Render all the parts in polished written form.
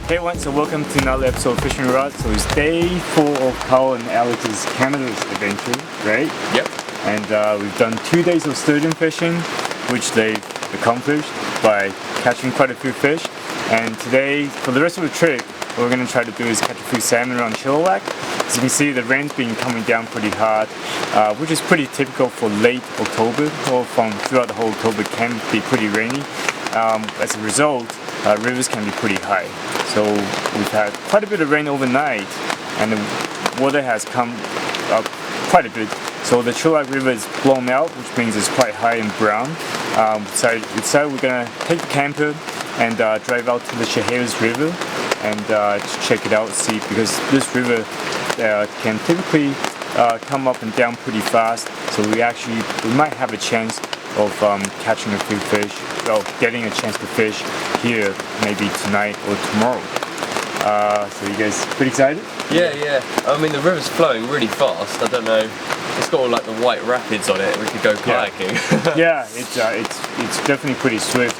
Hey everyone, so welcome to another episode of Fishing Rod. So it's day 4 of Carl and Alex's Canada's adventure, right? Yep. And we've done 2 days of sturgeon fishing, which they've accomplished by catching quite a few fish. And today, for the rest of the trip, what we're going to try to do is catch a few salmon around Chilliwack. As you can see, the rain's been coming down pretty hard, which is pretty typical for late October, or from throughout the whole October can be pretty rainy. As a result, rivers can be pretty high. So we've had quite a bit of rain overnight, and the water has come up quite a bit. So the Chilliwack River is blown out, which means it's quite high and brown. So we decided we're gonna take the camper and drive out to the Chehalis River and to check it out, see, because this river can typically come up and down pretty fast. So we might have a chance of catching a few fish, well, getting a chance to fish here maybe tonight or tomorrow. So you guys pretty excited? Yeah. I mean, the river's flowing really fast. I don't know. It's got all like the white rapids on it. We could go kayaking. Yeah, it's definitely pretty swift.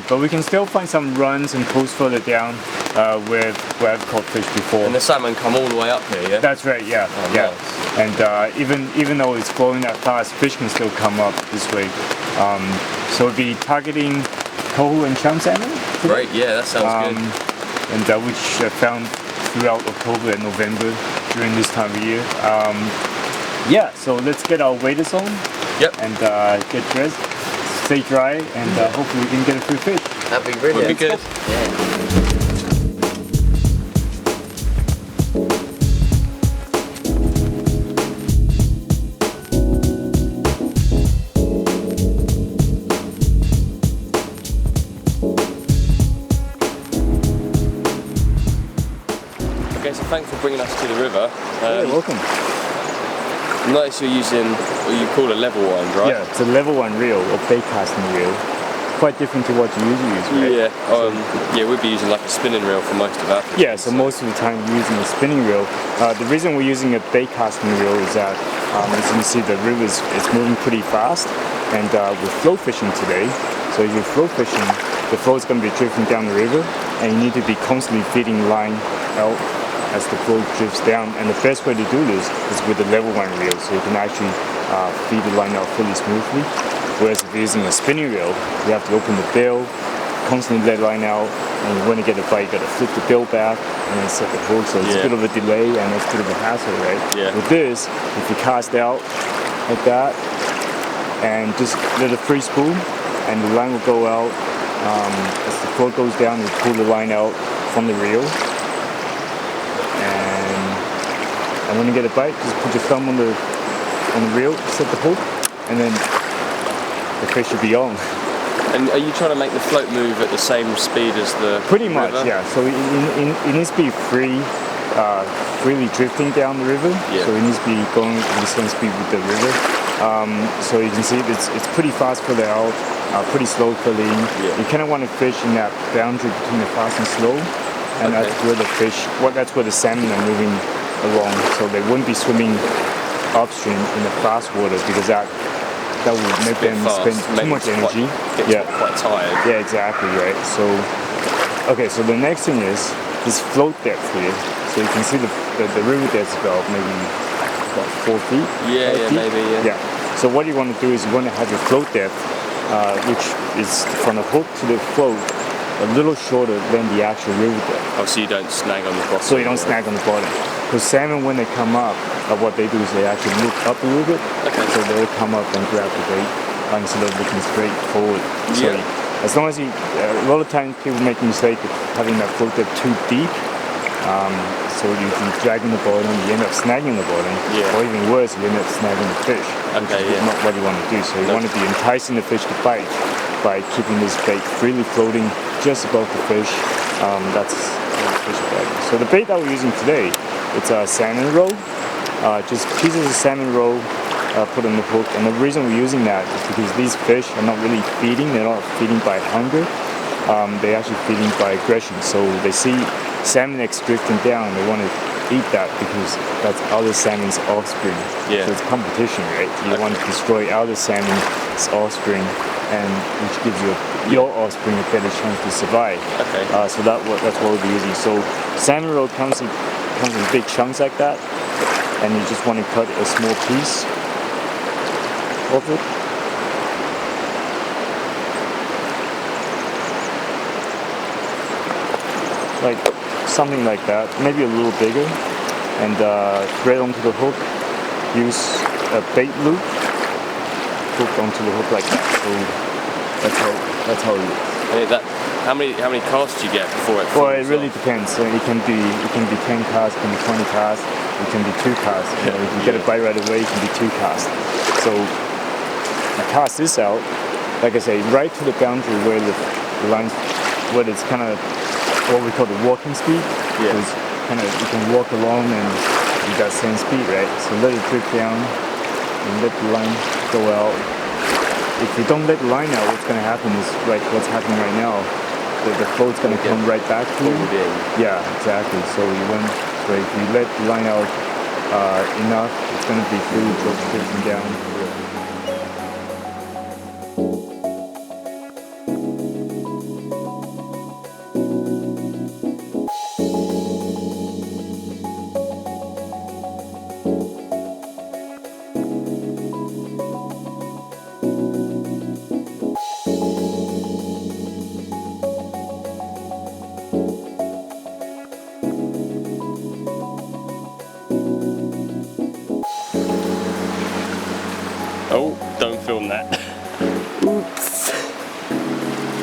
But we can still find some runs and pools further down where I've caught fish before. And the salmon come all the way up here, yeah? That's right, yeah. Oh, yeah. Nice. And even though it's flowing that fast, fish can still come up this way. So we'll be targeting COHO and chum salmon today. Great, yeah, that sounds good. And which I found throughout October and November during this time of year. Yeah, so let's get our waders on. Yep. And get dressed, stay dry, and hopefully we can get a few fish. That'd be brilliant. Would be good. Yeah. Okay, so thanks for bringing us to the river. You're welcome. Notice you're using what you call a level one, right? Yeah, it's a level 1 reel, or bait casting reel. Quite different to what you usually use, right? Yeah, we'd be using like a spinning reel for most of our fishing. Yeah, so most of the time we're using a spinning reel. The reason we're using a bait casting reel is that, as you can see, the river is moving pretty fast, and we're flow fishing today. So if you're flow fishing, the flow is going to be drifting down the river, and you need to be constantly feeding line out as the flow drifts down. And the best way to do this is with the level 1 reel, so you can actually feed the line out fully smoothly. Whereas if you're using a spinning reel, you have to open the bill, constantly let the line out, and when you get a bite, you got to flip the bill back and then set the hook. So it's a bit of a delay and it's a bit of a hassle, right? Yeah. With this, if you cast out like that and just let it free spool, and the line will go out. As the flow goes down, you pull the line out from the reel. And when you get a bite, just put your thumb on the reel, set the hook, and then the fish will be on. And are you trying to make the float move at the same speed as the Pretty much, river? yeah. So it needs to be freely drifting down the river. Yeah. So it needs to be going at the same speed with the river. So you can see it's pretty fast for the out, pretty slow for the in. Yeah. You kind of want to fish in that boundary between the fast and slow, and that's where that's where the salmon are moving along. So they wouldn't be swimming upstream in the fast water, because that would make them spend too much energy. Get quite tired. Yeah, exactly, right. So, okay, so the next thing is this float depth here. So you can see the river depth is about maybe 4 feet. Yeah, maybe. Yeah. So what you want to do is you want to have your float depth, which is from the hook to the float, a little shorter than the actual river depth. Oh, so you don't snag on the bottom. So you don't snag on the bottom. Because salmon, when they come up, what they do is they actually look up a little bit. Okay. So they'll come up and grab the bait instead of looking straight forward. So as long as you, a lot of times people make the mistake of having that float depth too deep. So you can dragging the bottom, you end up snagging the bottom, or even worse, you end up snagging the fish, which is not what you want to do. So you want to be enticing the fish to bite by keeping this bait freely floating just above the fish. That's how the fish are biting. So the bait that we're using today, it's a salmon roe, just pieces of salmon roe put on the hook. And the reason we're using that is because these fish are not really feeding, they're not feeding by hunger, they're actually feeding by aggression. So they see salmon eggs drifting down, they want to eat that because that's other salmon's offspring. Yeah. So it's competition, right? You want to destroy other salmon's offspring and which gives your offspring a better chance to survive. Okay. So that's what we'll be using. So salmon roe comes in big chunks like that, and you just want to cut a small piece of it. Like something like that, maybe a little bigger, and thread onto the hook. Use a bait loop, hook onto the hook like that. So that's how it looks. How many casts do you get before it? Well, it really depends. So it can be 10 casts, it can be 20 casts, it can be 2 casts. You know, if you get a bite right away, it can be 2 casts. So I cast this out, like I say, right to the boundary where the line, where it's kind of what we call the walking speed. Yeah. It's kind of you can walk along and you got same speed, right? So let it drip down and let the line go out. If you don't let the line out, what's going to happen is like what's happening right now. The float's going to come right back to you. Yeah, exactly. So if you let the line out enough, it's going to be fluid drifting down. Oh, don't film that. Oops.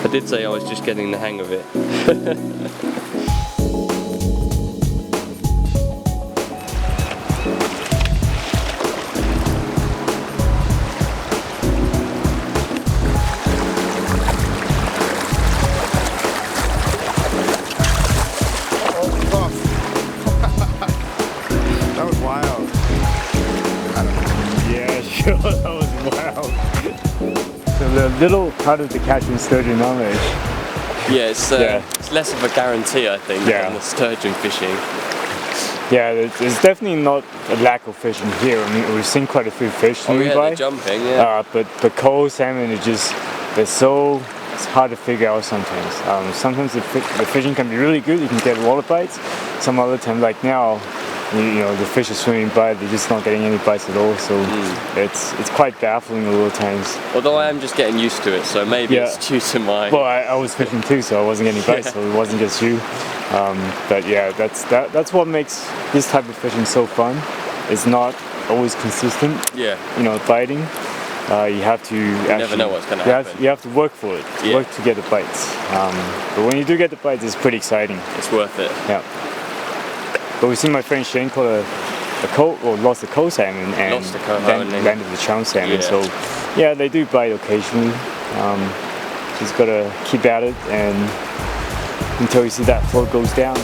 I did say I was just getting the hang of it. That was wild. Yeah, sure, that was wild. So the little part of the catching sturgeon knowledge. Yeah, it's less of a guarantee, I think, than the sturgeon fishing. Yeah, there's definitely not a lack of fish in here. I mean, we've seen quite a few fish swimming by. They're jumping, yeah. But coho salmon is just, it's hard to figure out sometimes. Sometimes the fishing can be really good, you can get a lot of bites. Some other time, like now, you know, the fish are swimming by, they're just not getting any bites at all. So it's quite baffling a little times. Although I am just getting used to it, so maybe it's due to my... Well, I was fishing too, so I wasn't getting bites, so it wasn't just you. But yeah, that's what makes this type of fishing so fun. It's not always consistent. Yeah. You know, biting. You have to never know what's going to happen. You have to work for it. Work to get the bites. But when you do get the bites, it's pretty exciting. It's worth it. Yeah. But we see my friend Shane caught lost a coho salmon and then landed the chum salmon. Yeah. So yeah, they do bite occasionally. Just gotta keep at it and until you see that float goes down.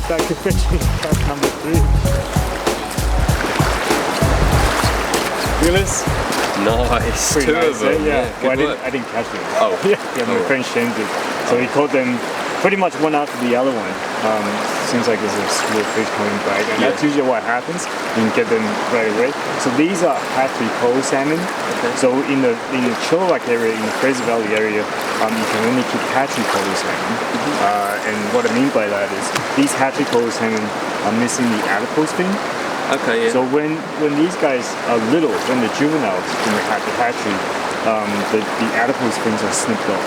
Back to fishing track number 3. Fearless? Nice. Two nice, of them. Yeah. Well, I didn't catch them. Oh. Yeah, my friend Shane did. So he caught them pretty much one after the other one. Seems like there's a school of fish coming by, and that's usually what happens. You can get them right away. So these are hatchery coho salmon. Okay. So in the Chilliwack area, in the Fraser Valley area, you can only keep hatchery coho salmon. And what I mean by that is these hatchery coho salmon are missing the adipose fin. Okay, yeah. So when these guys are little, when they're juveniles in the hatchery, the adipose fins are snipped off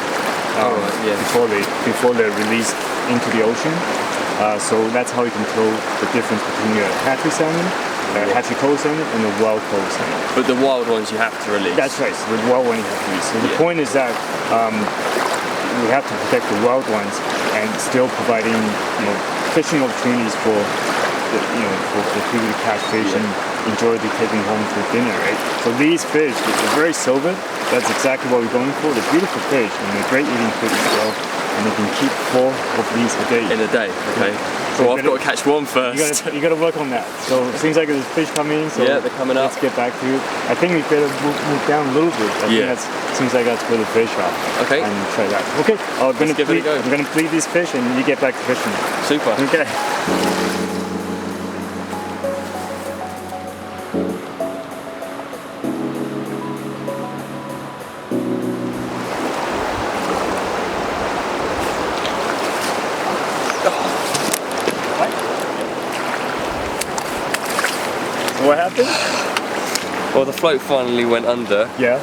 before they're released into the ocean. So that's how you can tell the difference between your hatchery salmon hatchery coho salmon and the wild coho salmon. But the wild ones you have to release. That's right. So the wild one you have to release. So the point is that we have to protect the wild ones and still providing fishing opportunities for for people to catch fish and enjoy the taking home for dinner, right? So these fish, they're very silver. That's exactly what we're going for. They're beautiful fish and they're great eating fish as well. And you can keep 4 of these a day. In a day, okay. So I've got to catch one first. You got to work on that. So it seems like there's fish coming. So yeah, they're coming up. Let's get back to it. I think we better move down a little bit. I think that seems like that's where the fish are. Okay. And try that. Okay. I'm give it a go. I'm gonna bleed these fish and you get back to fishing. Super. Okay. What happened? Well, the float finally went under. Yeah.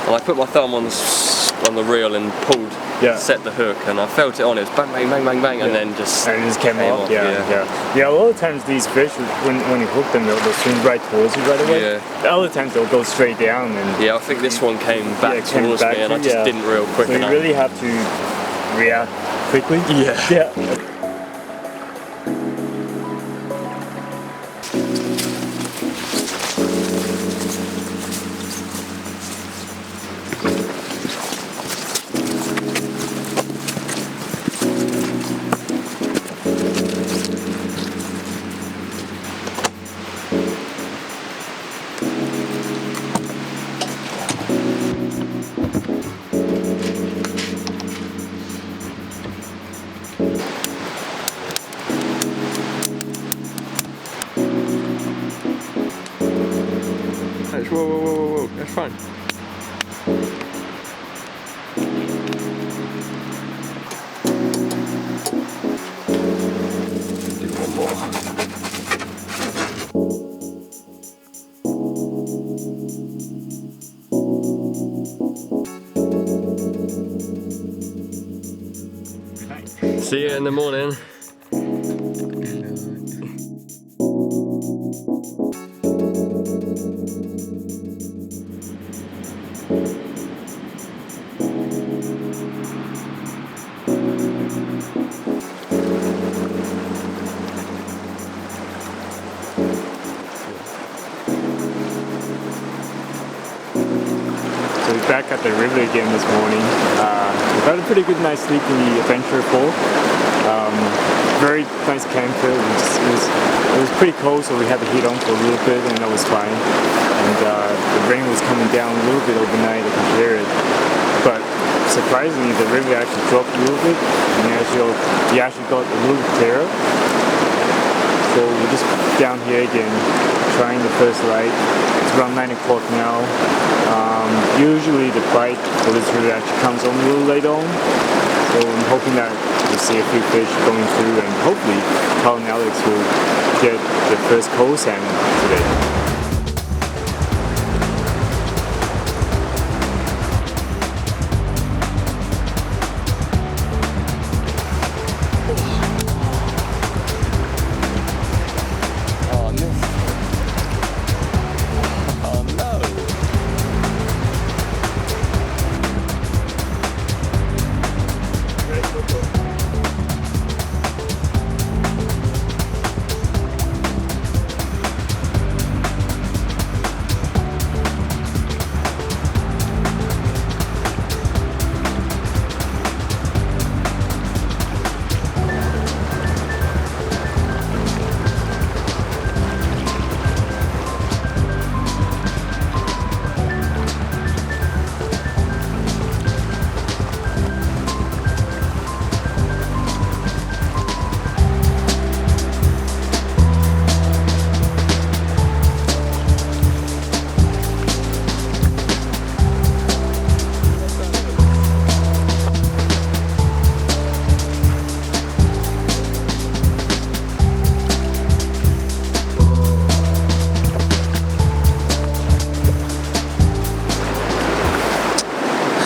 And I put my thumb on the reel and pulled, set the hook, and I felt it on. It was bang, bang, bang, bang, bang, and then just came off. Yeah. A lot of times these fish, when you hook them, they'll swim right towards you right away. Yeah. The other times they'll go straight down. And I think this one came back towards me, and I just didn't reel quick enough. So you really have to react quickly. Yeah. Whoa, that's fine. Do one more. See you in the morning. So we're back at the river again this morning. We've had a pretty good night's sleep in the adventure pool. Very nice camper. It was pretty cold, so we had the heat on for a little bit, and that was fine. And the rain was coming down a little bit overnight. I could hear it, but surprisingly, the river actually dropped a little bit, and we actually got a little clearer. So we're just down here again, trying the first light. It's around 9 o'clock now. Usually the bite for this river actually comes on a little later on. So I'm hoping that we'll see a few fish going through, and hopefully Carl and Alex will get the first coho salmon today.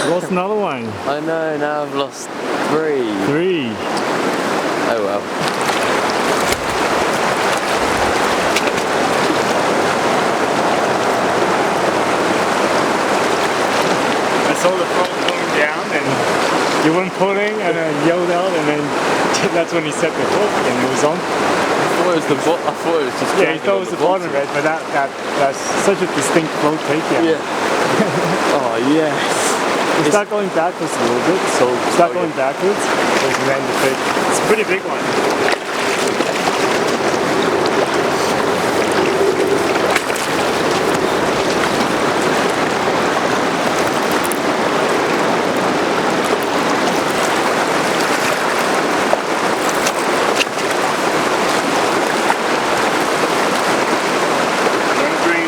Lost another one. I know, now I've lost 3. 3. Oh well. pulling and then yelled out, and then that's when he set the hook and it was on. I thought it was the bottom. I thought it was just. Yeah, he thought it was the bottom, right? But that's such a distinct float takedown. Yeah. Oh yes. You start going backwards a little bit, so start going backwards, and then the fish. It's a pretty big one.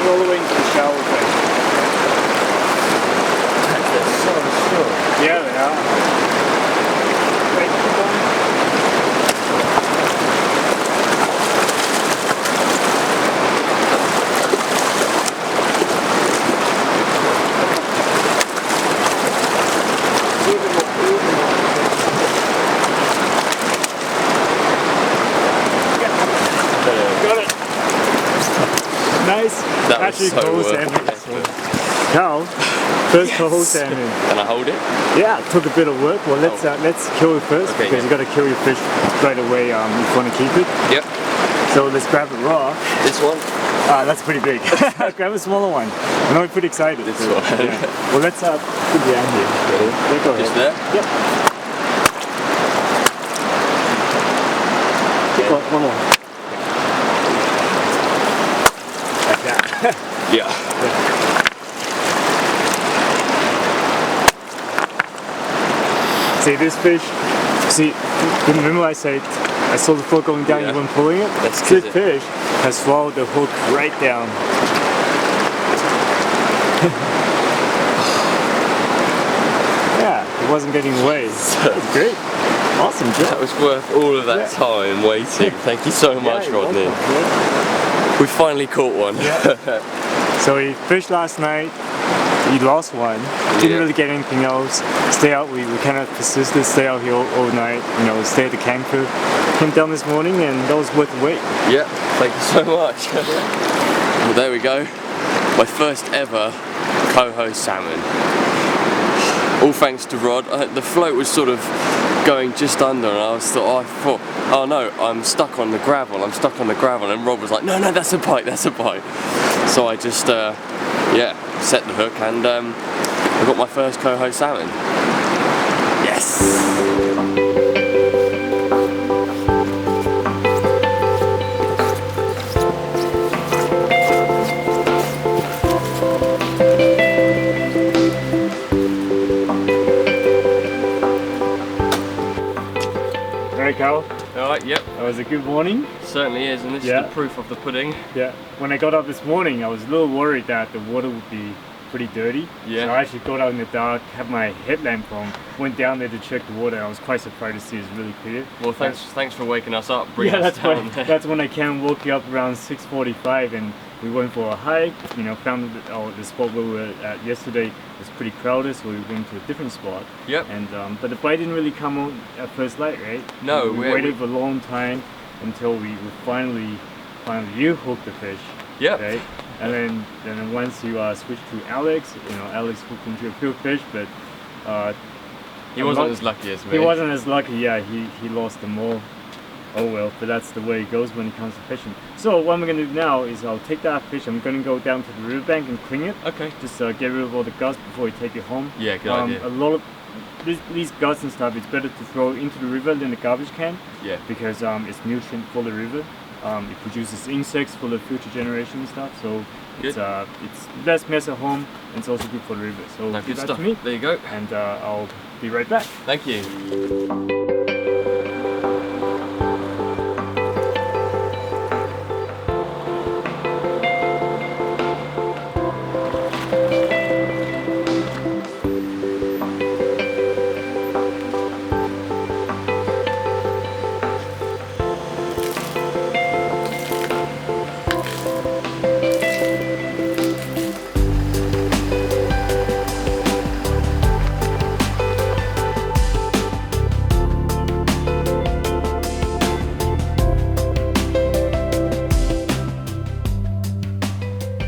All the way into the shallow fish. They're so short. Yeah, they are. Wait, keep going. Got it. Nice. That was Actually, so COHO worth salmon. it. Cal, first COHO salmon. Can I hold it? Yeah, it took a bit of work. Well, let's kill it first, Okay, because you got to kill your fish right away if you want to keep it. Yep. So let's grab it raw. This one? That's pretty big. Grab a smaller one. I know you're pretty excited. This so, one. Yeah. Well, let's put the end here. Ready? Yeah, go ahead. Just there? Yep. Keep going. One more. Like that. Yeah. See this fish? See, remember I said I saw the float going down, Yeah. you weren't pulling it? That's This good. fish has swallowed the hook right down. Yeah, it wasn't getting away. That's great. Awesome job. That was worth all of that time waiting. Thank you so much, you're Rodney. welcome. Yeah. We finally caught one. So we fished last night, we lost one, didn't Yeah. really get anything else. Stay out, we kind of persisted, stay out here all night, stay at the camper. Came down this morning and that was worth the wait. Yep, thank you so much. Well, there we go. My first ever COHO salmon. All thanks to Rod. The float was sort of going just under and I thought, oh no, I'm stuck on the gravel, and Rod was like, no, that's a pike. So I just, set the hook and I got my first COHO salmon. Yes! Alright, Carl, Alright, yep. that was a good morning. Certainly is, and this is the proof of the pudding. Yeah, when I got up this morning, I was a little worried that the water would be pretty dirty. Yeah. So I actually got out in the dark, had my headlamp on, went down there to check the water. I was quite surprised to see it's really clear. Well, thanks for waking us up, bringing Yeah, us down. that's when I woke you up around 6:45, and we went for a hike. Found the spot where we were at yesterday was pretty crowded, so we went to a different spot. Yep. And but the bite didn't really come on at first light, right? No, we waited for a long time until we finally you hooked the fish. Yep. Right? And then once you switched to Alex, Alex hooked into a few fish, but he wasn't as lucky as me. He wasn't as lucky. Yeah, he lost them all. Oh well, but that's the way it goes when it comes to fishing. So what I'm going to do now is I'll take that fish, I'm going to go down to the riverbank and clean it. Okay. Just get rid of all the guts before you take it home. Yeah, good idea. A lot of these guts and stuff, it's better to throw into the river than the garbage can. Yeah. Because it's nutrient for the river. It produces insects for the future generation and stuff. So it's less mess at home, and it's also good for the river. So No, give good that stuff. to me, There you go. and I'll be right back. Thank you.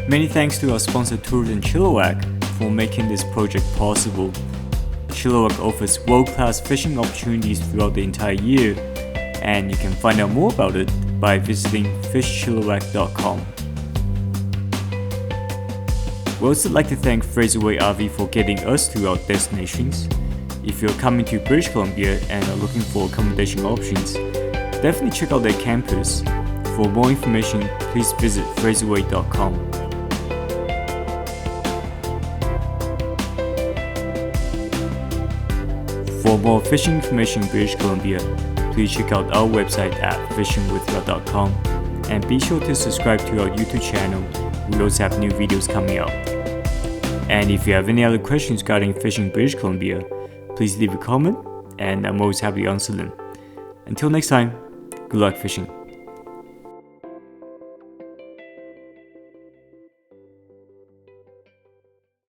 Many thanks to our sponsor Tours in Chilliwack for making this project possible. Chilliwack offers world-class fishing opportunities throughout the entire year, and you can find out more about it by visiting fishchilliwack.com. We'd also like to thank Fraserway RV for getting us to our destinations. If you're coming to British Columbia and are looking for accommodation options, definitely check out their campus. For more information, please visit fraserway.com. For more fishing information in British Columbia, please check out our website at fishingwithrod.com, and be sure to subscribe to our YouTube channel. We also have new videos coming out. And if you have any other questions regarding fishing in British Columbia, please leave a comment and I'm always happy to answer them. Until next time, good luck fishing.